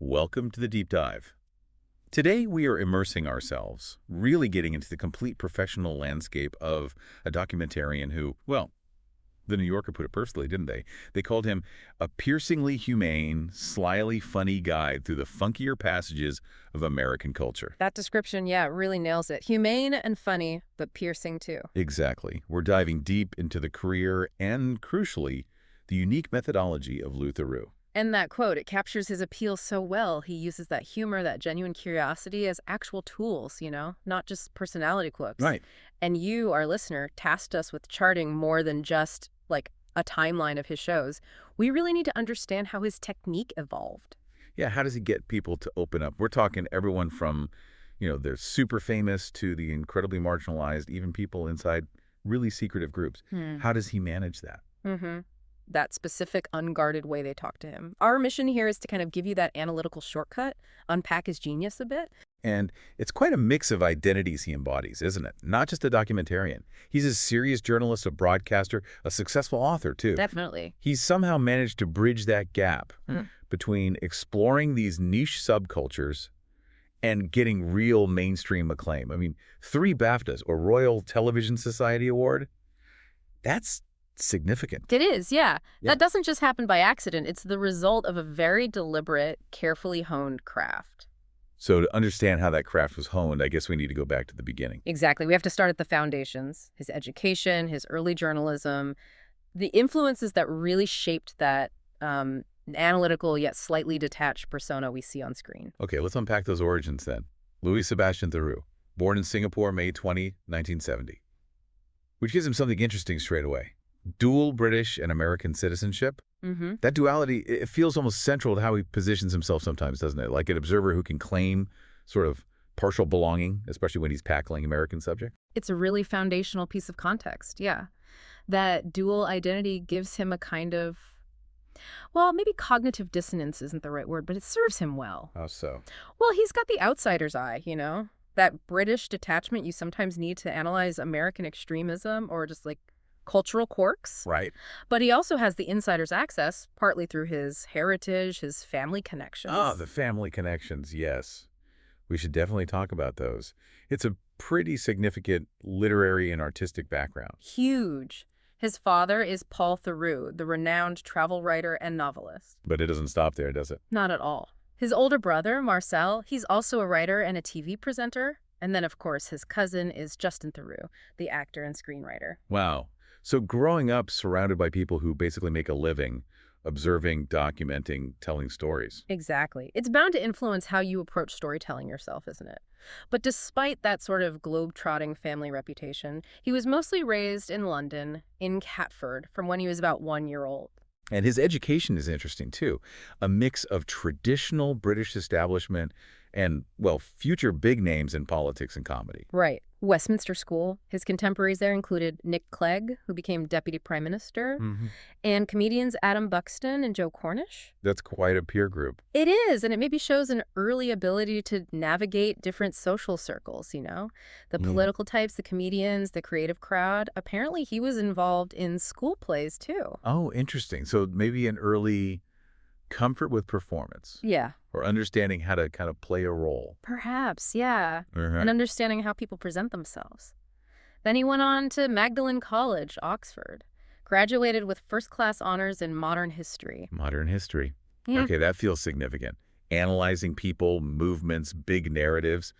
Welcome to the Deep Dive. Today we are immersing ourselves, really getting into the complete professional landscape of a documentarian who, well, the New Yorker put it personally, didn't they? They called him a piercingly humane, slyly funny guide through the funkier passages of American culture. That description, yeah, really nails it. Humane and funny, but piercing too. Exactly. We're diving deep into the career and, crucially, the unique methodology of Louis Theroux. And that quote, it captures his appeal so well. He uses that humor, that genuine curiosity as actual tools, not just personality quirks. Right. And you, our listener, tasked us with charting more than just like a timeline of his shows. We really need to understand how his technique evolved. Yeah, how does he get people to open up? We're talking everyone from, they're super famous to the incredibly marginalized, even people inside really secretive groups. How does he manage that? That specific unguarded way they talk to him. Our mission here is to kind of give you that analytical shortcut, unpack his genius a bit. And it's quite a mix of identities he embodies, isn't it? Not just a documentarian. He's a serious journalist, a broadcaster, a successful author, too. Definitely. He's somehow managed to bridge that gap between exploring these niche subcultures and getting real mainstream acclaim. I mean, 3 BAFTAs, or Royal Television Society Award, that's significant. It is, yeah. That doesn't just happen by accident. It's the result of a very deliberate, carefully honed craft. So to understand how that craft was honed, I guess we need to go back to the beginning. Exactly. We have to start at the foundations, his education, his early journalism, the influences that really shaped that analytical yet slightly detached persona we see on screen. Okay, let's unpack those origins then. Louis Sebastian Theroux, born in Singapore, May 20, 1970. Which gives him something interesting straight away. Dual British and American citizenship. That duality, it feels almost central to how he positions himself sometimes, doesn't it? Like an observer who can claim sort of partial belonging, especially when he's tackling American subject. It's a really foundational piece of context, yeah. That dual identity gives him a kind of, well, maybe cognitive dissonance isn't the right word, but it serves him well. How so? Well, he's got the outsider's eye, that British detachment you sometimes need to analyze American extremism or just like cultural quirks. Right. But he also has the insider's access, partly through his heritage, his family connections. Ah, the family connections, yes. We should definitely talk about those. It's a pretty significant literary and artistic background. Huge. His father is Paul Theroux, the renowned travel writer and novelist. But it doesn't stop there, does it? Not at all. His older brother, Marcel, he's also a writer and a TV presenter. And then, of course, his cousin is Justin Theroux, the actor and screenwriter. Wow. So growing up surrounded by people who basically make a living observing, documenting, telling stories. Exactly. It's bound to influence how you approach storytelling yourself, isn't it? But despite that sort of globe-trotting family reputation, he was mostly raised in London, in Catford, from when he was about 1 year old. And his education is interesting, too. A mix of traditional British establishment and, well, future big names in politics and comedy. Right. Westminster School. His contemporaries there included Nick Clegg, who became Deputy Prime Minister, and comedians Adam Buxton and Joe Cornish. That's quite a peer group. It is, and it maybe shows an early ability to navigate different social circles, The political types, the comedians, the creative crowd. Apparently, he was involved in school plays, too. Oh, interesting. So maybe an early comfort with performance. Yeah. Or understanding how to kind of play a role. Perhaps, yeah. And understanding how people present themselves. Then he went on to Magdalen College, Oxford. Graduated with first-class honors in modern history. Modern history. Yeah. Okay, that feels significant. Analyzing people, movements, big narratives.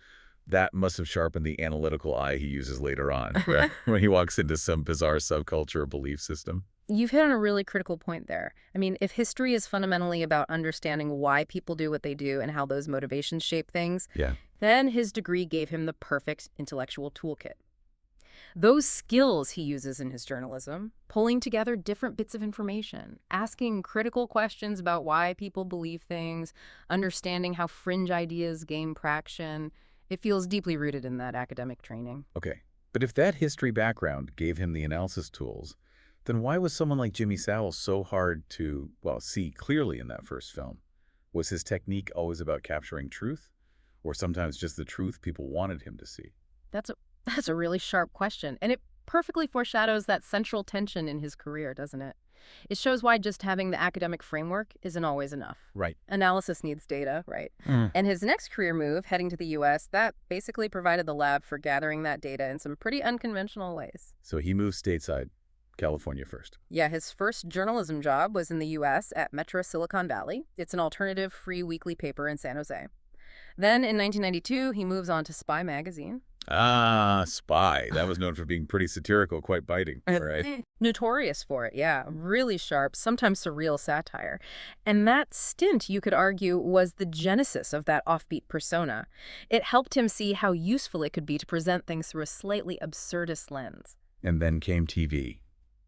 That must have sharpened the analytical eye he uses later on, right? When he walks into some bizarre subculture or belief system. You've hit on a really critical point there. I mean, if history is fundamentally about understanding why people do what they do and how those motivations shape things, then his degree gave him the perfect intellectual toolkit. Those skills he uses in his journalism, pulling together different bits of information, asking critical questions about why people believe things, understanding how fringe ideas gain traction, it feels deeply rooted in that academic training. Okay, but if that history background gave him the analysis tools, then why was someone like Jimmy Savile so hard to, well, see clearly in that first film? Was his technique always about capturing truth? Or sometimes just the truth people wanted him to see? That's a really sharp question, and it perfectly foreshadows that central tension in his career, doesn't it? It shows why just having the academic framework isn't always enough. Right. Analysis needs data, right? And his next career move, heading to the U.S., that basically provided the lab for gathering that data in some pretty unconventional ways. So he moved stateside, California first. Yeah, his first journalism job was in the U.S. at Metro Silicon Valley. It's an alternative free weekly paper in San Jose. Then in 1992, he moves on to Spy magazine. Ah, Spy. That was known for being pretty satirical, quite biting, right? Notorious for it, yeah. Really sharp, sometimes surreal satire. And that stint, you could argue, was the genesis of that offbeat persona. It helped him see how useful it could be to present things through a slightly absurdist lens. And then came TV,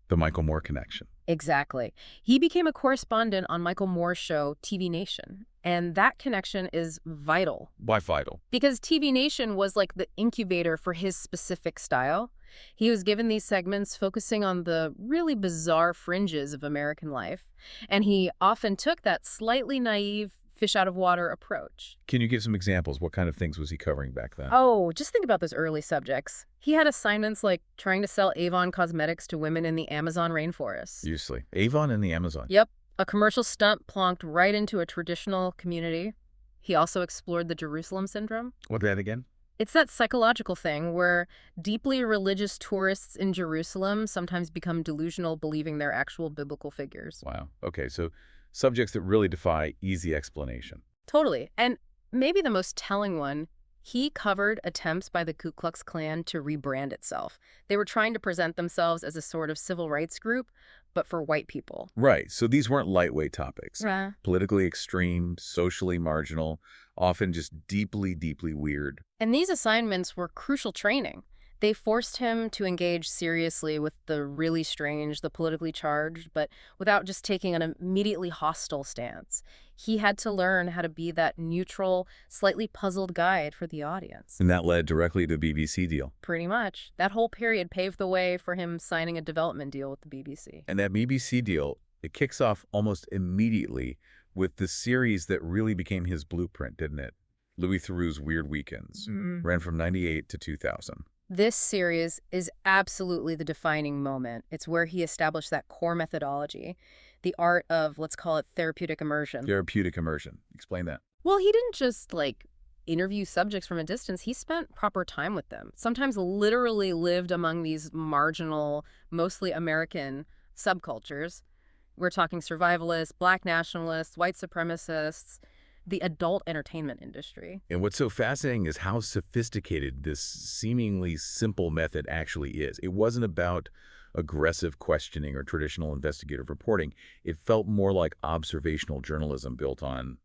the Michael Moore connection. Exactly. He became a correspondent on Michael Moore's show, TV Nation. And that connection is vital. Why vital? Because TV Nation was like the incubator for his specific style. He was given these segments focusing on the really bizarre fringes of American life. And he often took that slightly naive, fish-out-of-water approach. Can you give some examples? What kind of things was he covering back then? Oh, just think about those early subjects. He had assignments like trying to sell Avon cosmetics to women in the Amazon rainforest. Usually. Avon in the Amazon? Yep. A commercial stunt plonked right into a traditional community. He also explored the Jerusalem syndrome. What's that again? It's that psychological thing where deeply religious tourists in Jerusalem sometimes become delusional, believing they're actual biblical figures. Wow. Okay, so subjects that really defy easy explanation. Totally. And maybe the most telling one, he covered attempts by the Ku Klux Klan to rebrand itself. They were trying to present themselves as a sort of civil rights group, but for white people. Right. So these weren't lightweight topics. Right. Politically extreme, socially marginal, often just deeply, deeply weird. And these assignments were crucial training. They forced him to engage seriously with the really strange, the politically charged, but without just taking an immediately hostile stance. He had to learn how to be that neutral, slightly puzzled guide for the audience. And that led directly to the BBC deal. Pretty much. That whole period paved the way for him signing a development deal with the BBC. And that BBC deal, it kicks off almost immediately with the series that really became his blueprint, didn't it? Louis Theroux's Weird Weekends. Ran from 98 to 2000. This series is absolutely the defining moment. It's where he established that core methodology, the art of, let's call it, therapeutic immersion. Therapeutic immersion. Explain that. Well, he didn't just, interview subjects from a distance. He spent proper time with them, sometimes literally lived among these marginal, mostly American subcultures. We're talking survivalists, black nationalists, white supremacists, the adult entertainment industry. And what's so fascinating is how sophisticated this seemingly simple method actually is. It wasn't about aggressive questioning or traditional investigative reporting. It felt more like observational journalism built on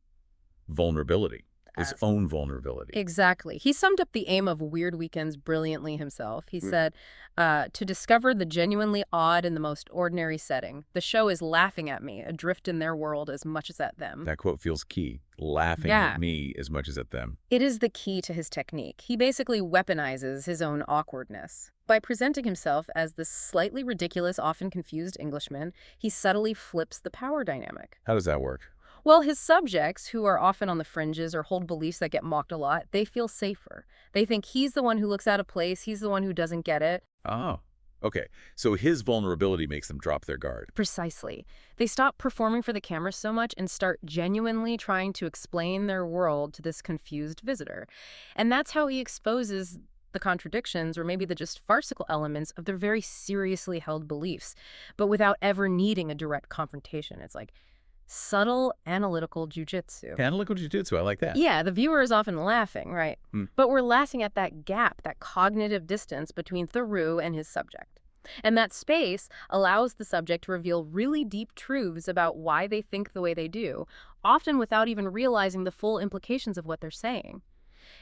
vulnerability, its own vulnerability. Exactly. He summed up the aim of Weird Weekends brilliantly himself. He said, to discover the genuinely odd in the most ordinary setting. The show is laughing at me, adrift in their world as much as at them. That quote feels key. Laughing at me as much as at them. It is the key to his technique. He basically weaponizes his own awkwardness. By presenting himself as this slightly ridiculous, often confused Englishman, he subtly flips the power dynamic. How does that work? Well, his subjects, who are often on the fringes or hold beliefs that get mocked a lot, they feel safer. They think he's the one who looks out of place, he's the one who doesn't get it. Oh, okay. So his vulnerability makes them drop their guard. Precisely. They stop performing for the camera so much and start genuinely trying to explain their world to this confused visitor. And that's how he exposes the contradictions or maybe the just farcical elements of their very seriously held beliefs, but without ever needing a direct confrontation. It's like subtle analytical jujitsu. Analytical jujitsu, I like that. Yeah, the viewer is often laughing, right? But we're laughing at that gap, that cognitive distance between Theroux and his subject. And that space allows the subject to reveal really deep truths about why they think the way they do, often without even realizing the full implications of what they're saying.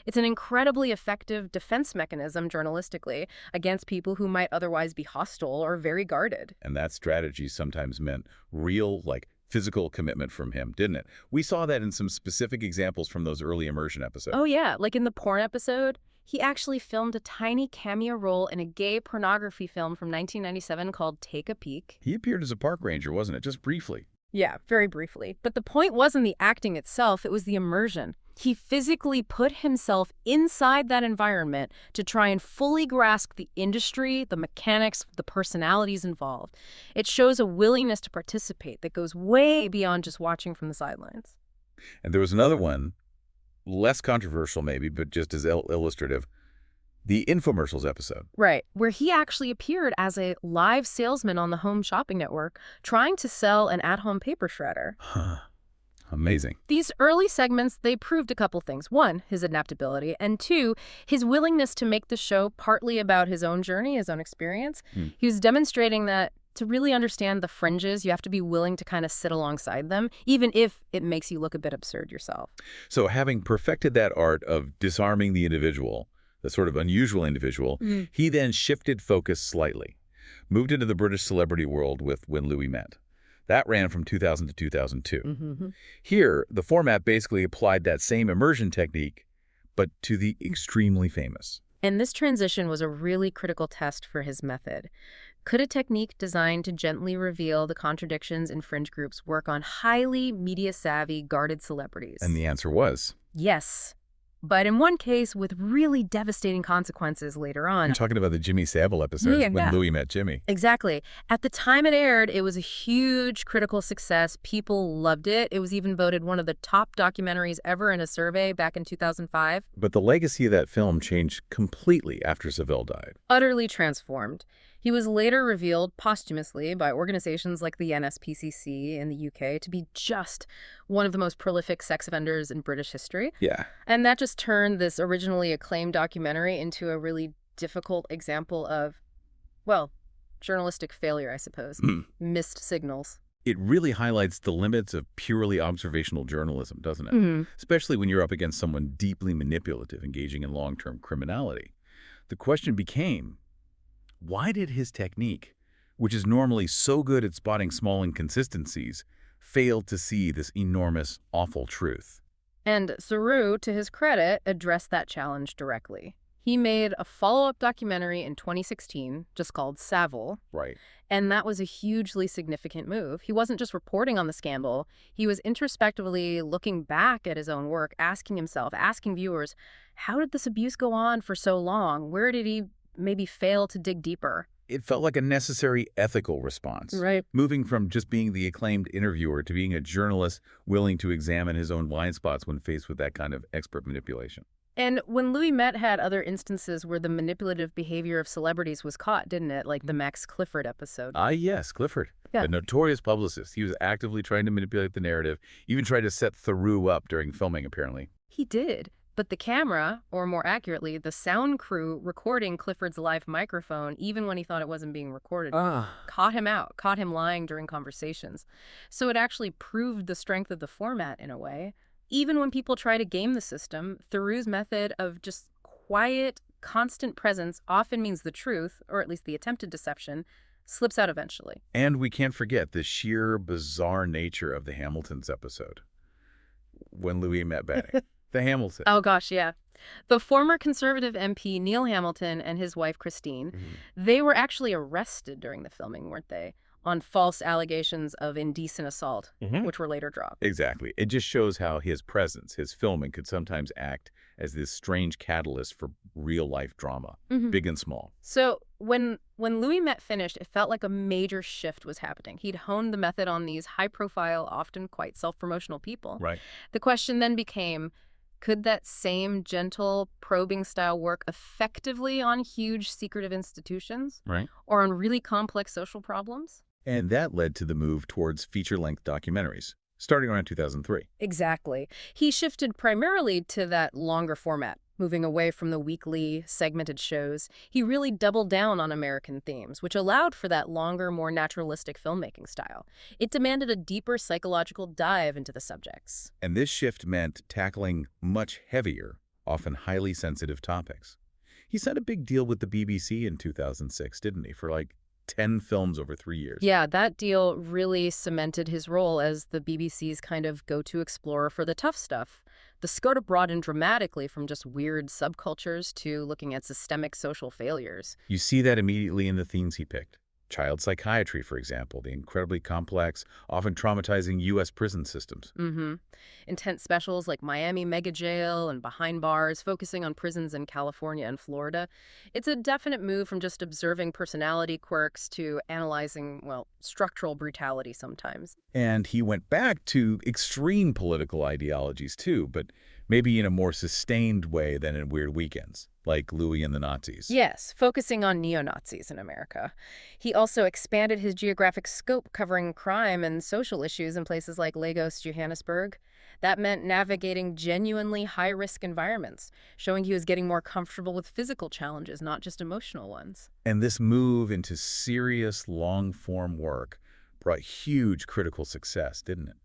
It's an incredibly effective defense mechanism journalistically against people who might otherwise be hostile or very guarded. And that strategy sometimes meant real, physical commitment from him, didn't it? We saw that in some specific examples from those early immersion episodes. Oh, yeah. Like in the porn episode, he actually filmed a tiny cameo role in a gay pornography film from 1997 called Take a Peek. He appeared as a park ranger, wasn't it? Just briefly. Yeah, very briefly. But the point wasn't the acting itself, it was the immersion. He physically put himself inside that environment to try and fully grasp the industry, the mechanics, the personalities involved. It shows a willingness to participate that goes way beyond just watching from the sidelines. And there was another one, less controversial maybe, but just as illustrative, the infomercials episode. Right, where he actually appeared as a live salesman on the Home Shopping Network trying to sell an at-home paper shredder. Huh. Amazing. These early segments, they proved a couple things. One, his adaptability, and two, his willingness to make the show partly about his own journey, his own experience. He was demonstrating that to really understand the fringes, you have to be willing to kind of sit alongside them, even if it makes you look a bit absurd yourself. So having perfected that art of disarming the individual, the sort of unusual individual, he then shifted focus slightly, moved into the British celebrity world with When Louis Met. That ran from 2000 to 2002. Here, the format basically applied that same immersion technique, but to the extremely famous. And this transition was a really critical test for his method. Could a technique designed to gently reveal the contradictions in fringe groups work on highly media-savvy, guarded celebrities? And the answer was? Yes. But in one case, with really devastating consequences later on. You're talking about the Jimmy Savile episode, When Louis Met Jimmy. Exactly. At the time it aired, it was a huge critical success. People loved it. It was even voted one of the top documentaries ever in a survey back in 2005. But the legacy of that film changed completely after Savile died. Utterly transformed. He was later revealed posthumously by organizations like the NSPCC in the UK to be just one of the most prolific sex offenders in British history. Yeah. And that just turned this originally acclaimed documentary into a really difficult example of, well, journalistic failure, I suppose. Missed signals. It really highlights the limits of purely observational journalism, doesn't it? Especially when you're up against someone deeply manipulative, engaging in long-term criminality. The question became, why did his technique, which is normally so good at spotting small inconsistencies, fail to see this enormous, awful truth? And Theroux, to his credit, addressed that challenge directly. He made a follow-up documentary in 2016, just called Savile. Right. And that was a hugely significant move. He wasn't just reporting on the scandal. He was introspectively looking back at his own work, asking himself, asking viewers, how did this abuse go on for so long? Where did he maybe fail to dig deeper? It felt like a necessary ethical response. Right. Moving from just being the acclaimed interviewer to being a journalist willing to examine his own blind spots when faced with that kind of expert manipulation. And When Louis Met had other instances where the manipulative behavior of celebrities was caught, didn't it? Like the Max Clifford episode. Ah, yes, Clifford. Yeah. A notorious publicist. He was actively trying to manipulate the narrative, even tried to set Theroux up during filming, apparently. He did. But the camera, or more accurately, the sound crew recording Clifford's live microphone, even when he thought it wasn't being recorded, caught him out, caught him lying during conversations. So it actually proved the strength of the format in a way. Even when people try to game the system, Theroux's method of just quiet, constant presence often means the truth, or at least the attempted deception, slips out eventually. And we can't forget the sheer bizarre nature of the Hamiltons episode. When Louis Met Betty. The Hamilton. Oh, gosh, yeah. The former Conservative MP Neil Hamilton and his wife Christine, they were actually arrested during the filming, weren't they? On false allegations of indecent assault, which were later dropped. Exactly. It just shows how his presence, his filming, could sometimes act as this strange catalyst for real-life drama, big and small. So when Louis Met finished, it felt like a major shift was happening. He'd honed the method on these high-profile, often quite self-promotional people. Right. The question then became, could that same gentle, probing style work effectively on huge, secretive institutions? Right. Or on really complex social problems? And that led to the move towards feature-length documentaries, starting around 2003. Exactly. He shifted primarily to that longer format, moving away from the weekly, segmented shows. He really doubled down on American themes, which allowed for that longer, more naturalistic filmmaking style. It demanded a deeper psychological dive into the subjects. And this shift meant tackling much heavier, often highly sensitive topics. He signed a big deal with the BBC in 2006, didn't he, for like 10 films over 3 years. Yeah, that deal really cemented his role as the BBC's kind of go-to explorer for the tough stuff. The scope broadened dramatically from just weird subcultures to looking at systemic social failures. You see that immediately in the themes he picked. Child psychiatry, for example, the incredibly complex, often traumatizing U.S. prison systems. Mm-hmm. Intense specials like Miami Mega Jail and Behind Bars, focusing on prisons in California and Florida. It's a definite move from just observing personality quirks to analyzing, well, structural brutality sometimes. And he went back to extreme political ideologies too, but maybe in a more sustained way than in Weird Weekends, like Louis and the Nazis. Yes, focusing on neo-Nazis in America. He also expanded his geographic scope, covering crime and social issues in places like Lagos, Johannesburg. That meant navigating genuinely high-risk environments, showing he was getting more comfortable with physical challenges, not just emotional ones. And this move into serious, long-form work brought huge critical success, didn't it?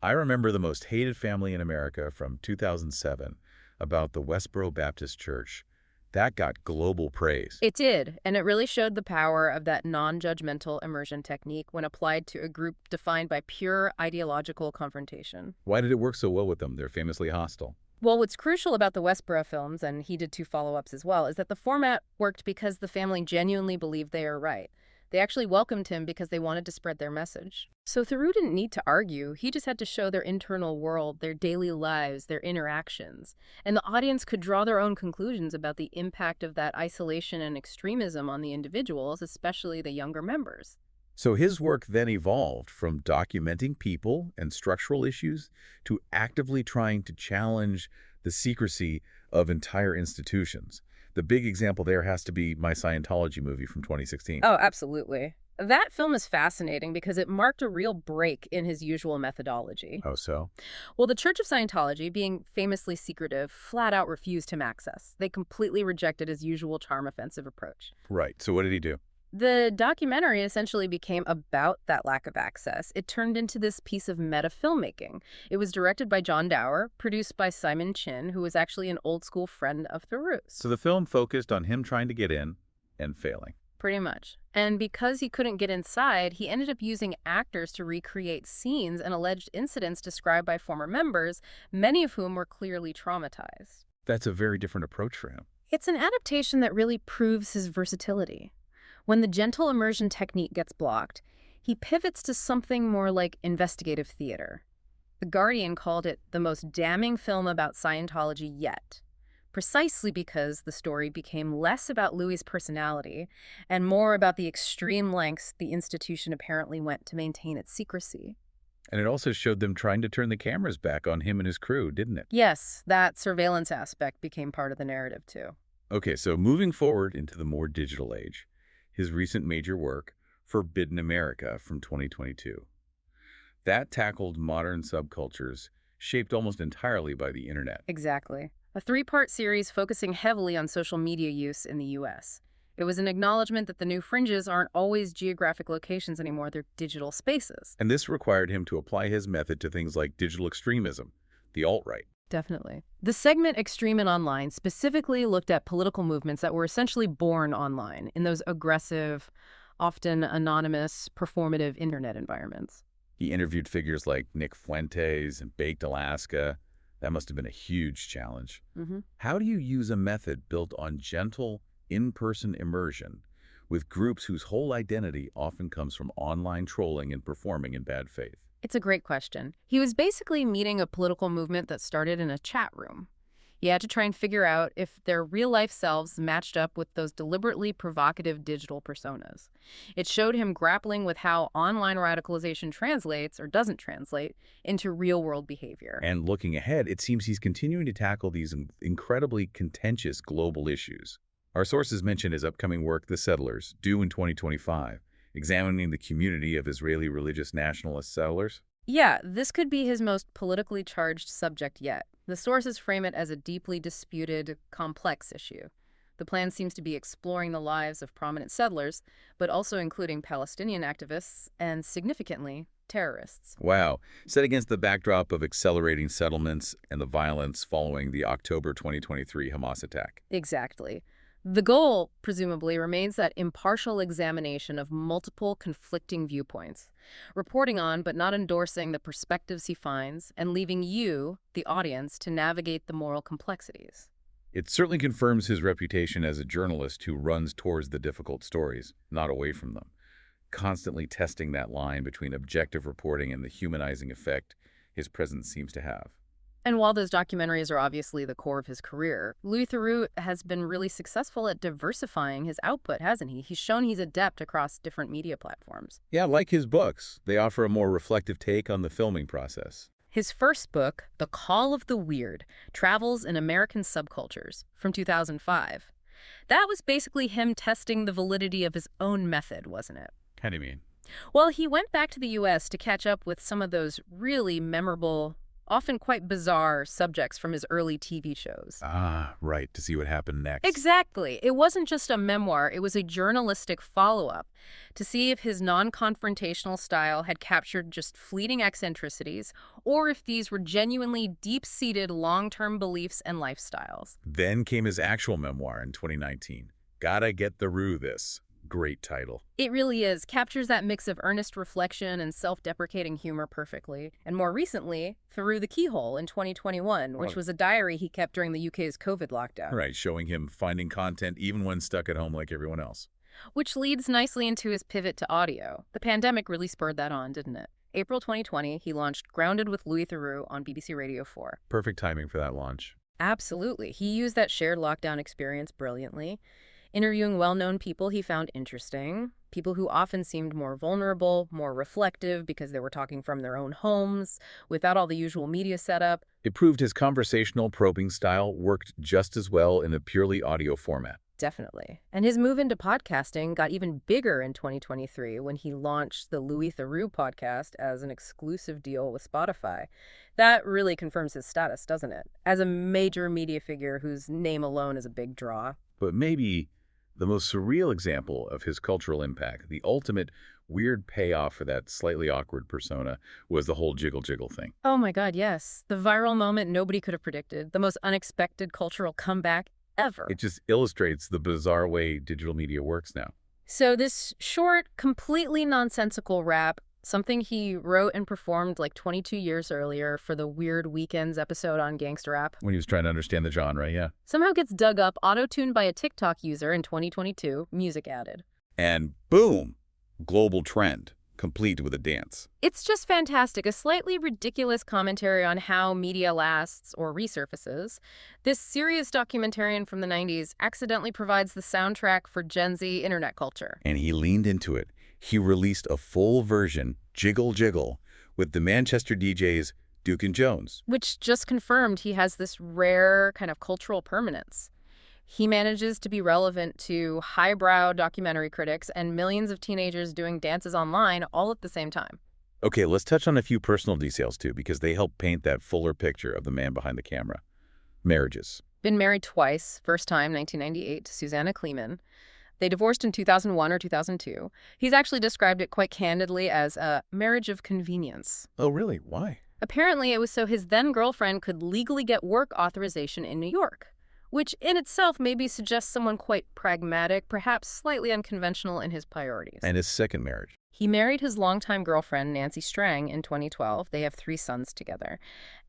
I remember The Most Hated Family in America from 2007 about the Westboro Baptist Church. That got global praise. It did, and it really showed the power of that non-judgmental immersion technique when applied to a group defined by pure ideological confrontation. Why did it work so well with them? They're famously hostile. Well, what's crucial about the Westboro films, and he did 2 follow-ups as well, is that the format worked because the family genuinely believed they are right. They actually welcomed him because they wanted to spread their message. So Theroux didn't need to argue. He just had to show their internal world, their daily lives, their interactions. And the audience could draw their own conclusions about the impact of that isolation and extremism on the individuals, especially the younger members. So his work then evolved from documenting people and structural issues to actively trying to challenge the secrecy of entire institutions. The big example there has to be My Scientology movie from 2016. Oh, absolutely. That film is fascinating because it marked a real break in his usual methodology. Oh, so? Well, the Church of Scientology, being famously secretive, flat out refused him access. They completely rejected his usual charm-offensive approach. Right. So what did he do? The documentary essentially became about that lack of access. It turned into this piece of meta-filmmaking. It was directed by John Dower, produced by Simon Chin, who was actually an old-school friend of Theroux's. So the film focused on him trying to get in and failing. Pretty much. And because he couldn't get inside, he ended up using actors to recreate scenes and alleged incidents described by former members, many of whom were clearly traumatized. That's a very different approach for him. It's an adaptation that really proves his versatility. When the gentle immersion technique gets blocked, he pivots to something more like investigative theater. The Guardian called it the most damning film about Scientology yet, precisely because the story became less about Louis' personality and more about the extreme lengths the institution apparently went to maintain its secrecy. And it also showed them trying to turn the cameras back on him and his crew, didn't it? Yes, that surveillance aspect became part of the narrative, too. Okay, so moving forward into the more digital age, his recent major work, Forbidden America from 2022. That tackled modern subcultures shaped almost entirely by the internet. Exactly. A 3-part series focusing heavily on social media use in the U.S. It was an acknowledgement that the new fringes aren't always geographic locations anymore, they're digital spaces. And this required him to apply his method to things like digital extremism, the alt-right. Definitely. The segment Extreme and Online specifically looked at political movements that were essentially born online in those aggressive, often anonymous, performative internet environments. He interviewed figures like Nick Fuentes and Baked Alaska. That must have been a huge challenge. How do you use a method built on gentle, in-person immersion with groups whose whole identity often comes from online trolling and performing in bad faith? It's a great question. He was basically meeting a political movement that started in a chat room. He had to try and figure out if their real-life selves matched up with those deliberately provocative digital personas. It showed him grappling with how online radicalization translates, or doesn't translate, into real-world behavior. And looking ahead, it seems he's continuing to tackle these incredibly contentious global issues. Our sources mention his upcoming work, The Settlers, due in 2025. Examining the community of Israeli religious nationalist settlers? Yeah, this could be his most politically charged subject yet. The sources frame it as a deeply disputed, complex issue. The plan seems to be exploring the lives of prominent settlers, but also including Palestinian activists and, significantly, terrorists. Wow. Set against the backdrop of accelerating settlements and the violence following the October 2023 Hamas attack. Exactly. The goal, presumably, remains that impartial examination of multiple conflicting viewpoints, reporting on but not endorsing the perspectives he finds, and leaving you, the audience, to navigate the moral complexities. It certainly confirms his reputation as a journalist who runs towards the difficult stories, not away from them. constantly testing that line between objective reporting and the humanizing effect his presence seems to have. And while those documentaries are obviously the core of his career, Louis Theroux has been really successful at diversifying his output, hasn't he? He's shown he's adept across different media platforms. Yeah, like his books. They offer a more reflective take on the filming process. His first book, The Call of the Weird, Travels in American Subcultures, from 2005. That was basically him testing the validity of his own method, wasn't it? How do you mean? Well, he went back to the U.S. to catch up with some of those really memorable, often quite bizarre subjects from his early TV shows. Ah, right, to see what happened next. Exactly. It wasn't just a memoir, it was a journalistic follow-up to see if his non-confrontational style had captured just fleeting eccentricities or if these were genuinely deep-seated long-term beliefs and lifestyles. Then came his actual memoir in 2019, Gotta Get Through This. Great title. It really is. Captures that mix of earnest reflection and self-deprecating humor perfectly. And more recently, Through the Keyhole in 2021, which was a diary he kept during the UK's COVID lockdown. Right, showing him finding content even when stuck at home like everyone else. Which leads nicely into his pivot to audio. The pandemic really spurred that on, didn't it? April 2020, he launched Grounded with Louis Theroux on BBC Radio 4. Perfect timing for that launch. Absolutely. He used that shared lockdown experience brilliantly, interviewing well-known people he found interesting, people who often seemed more vulnerable, more reflective because they were talking from their own homes, without all the usual media setup. It proved his conversational, probing style worked just as well in a purely audio format. Definitely. And his move into podcasting got even bigger in 2023 when he launched the Louis Theroux podcast as an exclusive deal with Spotify. That really confirms his status, doesn't it? As a major media figure whose name alone is a big draw. But maybe the most surreal example of his cultural impact, the ultimate weird payoff for that slightly awkward persona, was the whole jiggle jiggle thing. Oh my God, yes. The viral moment nobody could have predicted. The most unexpected cultural comeback ever. It just illustrates the bizarre way digital media works now. So this short, completely nonsensical rap, something he wrote and performed like 22 years earlier for the Weird Weekends episode on gangster rap. When he was trying to understand the genre, yeah. Somehow gets dug up, auto-tuned by a TikTok user in 2022, music added. And boom, global trend, complete with a dance. It's just fantastic, a slightly ridiculous commentary on how media lasts or resurfaces. This serious documentarian from the 90s accidentally provides the soundtrack for Gen Z internet culture. And he leaned into it. He released a full version, Jiggle Jiggle, with the Manchester DJs Duke and Jones. Which just confirmed he has this rare kind of cultural permanence. He manages to be relevant to highbrow documentary critics and millions of teenagers doing dances online all at the same time. Okay, let's touch on a few personal details too, because they help paint that fuller picture of the man behind the camera. Marriages. Been married twice, first time 1998 to Susanna Kleeman. They divorced in 2001 or 2002. He's actually described it quite candidly as a marriage of convenience. Oh, really? Why? Apparently, it was so his then-girlfriend could legally get work authorization in New York, which in itself maybe suggests someone quite pragmatic, perhaps slightly unconventional in his priorities. And his second marriage. He married his longtime girlfriend, Nancy Strang, in 2012. They have 3 sons together.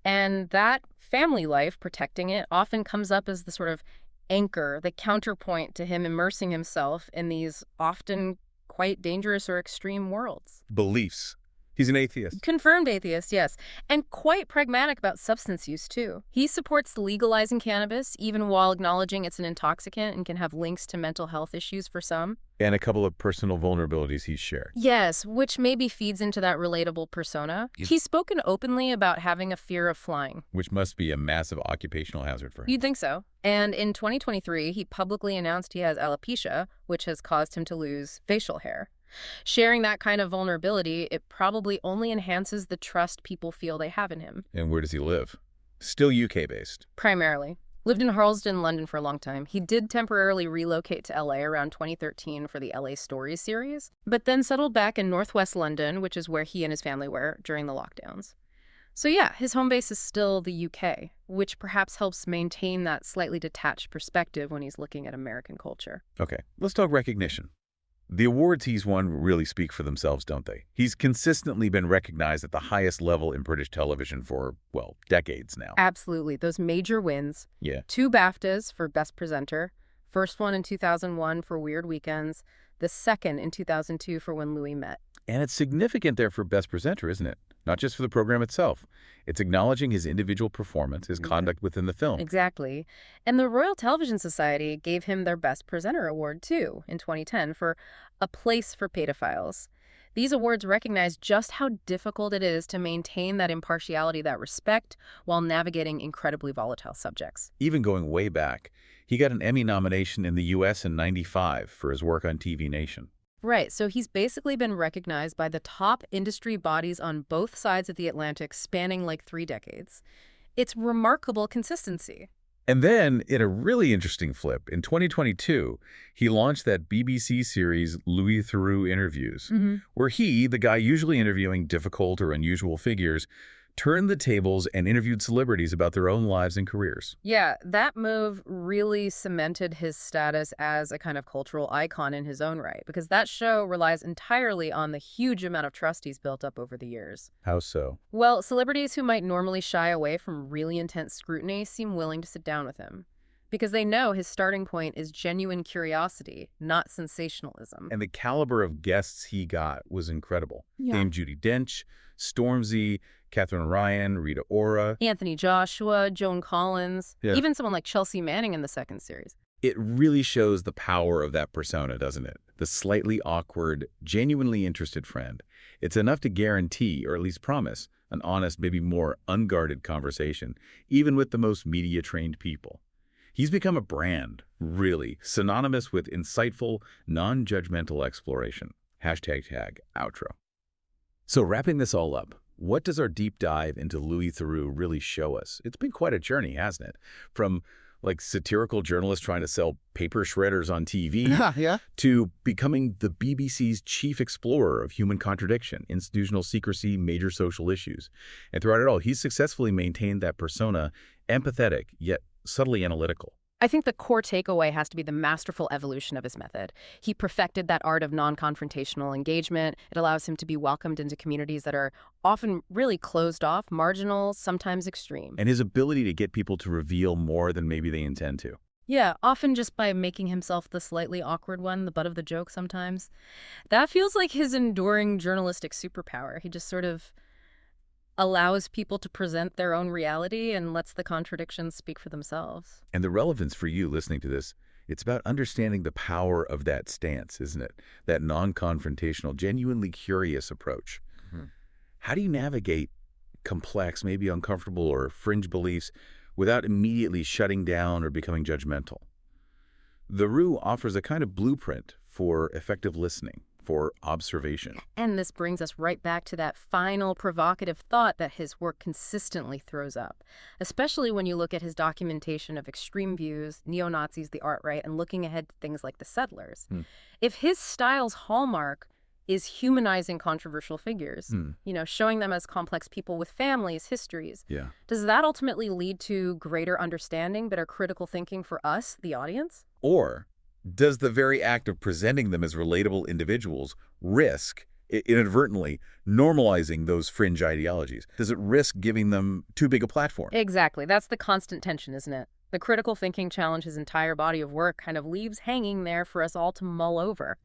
And that family life, protecting it, often comes up as the sort of anchor, the counterpoint to him immersing himself in these often quite dangerous or extreme worlds. Beliefs. He's an atheist. Confirmed atheist, yes. And quite pragmatic about substance use, too. He supports legalizing cannabis, even while acknowledging it's an intoxicant and can have links to mental health issues for some. And a couple of personal vulnerabilities he's shared. Yes, which maybe feeds into that relatable persona. He's spoken openly about having a fear of flying. Which must be a massive occupational hazard for him. You'd think so. And in 2023, he publicly announced he has alopecia, which has caused him to lose facial hair. Sharing that kind of vulnerability, it probably only enhances the trust people feel they have in him. And where does he live? Still UK-based. Primarily. Lived in Harlesden, London for a long time. He did temporarily relocate to LA around 2013 for the LA Stories series, but then settled back in northwest London, which is where he and his family were during the lockdowns. So yeah, his home base is still the UK, which perhaps helps maintain that slightly detached perspective when he's looking at American culture. Okay, let's talk recognition. The awards he's won really speak for themselves, don't they? He's consistently been recognized at the highest level in British television for, well, decades now. Absolutely. Those major wins. Yeah. 2 BAFTAs for Best Presenter, First one in 2001 for Weird Weekends, the second in 2002 for When Louis Met. And it's significant there for Best Presenter, isn't it? Not just for the program itself. It's acknowledging his individual performance, his conduct within the film. Exactly. And the Royal Television Society gave him their Best Presenter award, too, in 2010 for A Place for Pedophiles. These awards recognize just how difficult it is to maintain that impartiality, that respect, while navigating incredibly volatile subjects. Even going way back, he got an Emmy nomination in the U.S. in '95 for his work on TV Nation. Right, so he's basically been recognized by the top industry bodies on both sides of the Atlantic, spanning like 3 decades. It's remarkable consistency. And then, in a really interesting flip, in 2022, he launched that BBC series Louis Theroux Interviews, where he, the guy usually interviewing difficult or unusual figures, turned the tables and interviewed celebrities about their own lives and careers. Yeah, that move really cemented his status as a kind of cultural icon in his own right, because that show relies entirely on the huge amount of trust he's built up over the years. How so? Well, celebrities who might normally shy away from really intense scrutiny seem willing to sit down with him, because they know his starting point is genuine curiosity, not sensationalism. And the caliber of guests he got was incredible. Yeah. Dame Judi Dench, Stormzy, Catherine Ryan, Rita Ora. Anthony Joshua, Joan Collins, even someone like Chelsea Manning in the second series. It really shows the power of that persona, doesn't it? The slightly awkward, genuinely interested friend. It's enough to guarantee, or at least promise, an honest, maybe more unguarded conversation, even with the most media-trained people. He's become a brand, really, synonymous with insightful, non-judgmental exploration. #outro. So wrapping this all up, what does our deep dive into Louis Theroux really show us? It's been quite a journey, hasn't it? From like satirical journalists trying to sell paper shredders on TV to becoming the BBC's chief explorer of human contradiction, institutional secrecy, major social issues. And throughout it all, he's successfully maintained that persona, empathetic, yet subtly analytical. I think the core takeaway has to be the masterful evolution of his method. He perfected that art of non-confrontational engagement. It allows him to be welcomed into communities that are often really closed off, marginal, sometimes extreme. And his ability to get people to reveal more than maybe they intend to. Yeah, often just by making himself the slightly awkward one, the butt of the joke sometimes. That feels like his enduring journalistic superpower. He just sort of allows people to present their own reality and lets the contradictions speak for themselves. And the relevance for you listening to this, it's about understanding the power of that stance, isn't it? That non-confrontational, genuinely curious approach. How do you navigate complex, maybe uncomfortable or fringe beliefs without immediately shutting down or becoming judgmental? Theroux offers a kind of blueprint for effective listening, for observation. And this brings us right back to that final provocative thought that his work consistently throws up, especially when you look at his documentation of extreme views, neo-Nazis, the alt-right, and looking ahead to things like the settlers. If his style's hallmark is humanizing controversial figures, showing them as complex people with families, histories, does that ultimately lead to greater understanding, better critical thinking for us, the audience? Or does the very act of presenting them as relatable individuals risk, inadvertently, normalizing those fringe ideologies? Does it risk giving them too big a platform? Exactly. That's the constant tension, isn't it? The critical thinking challenge his entire body of work kind of leaves hanging there for us all to mull over.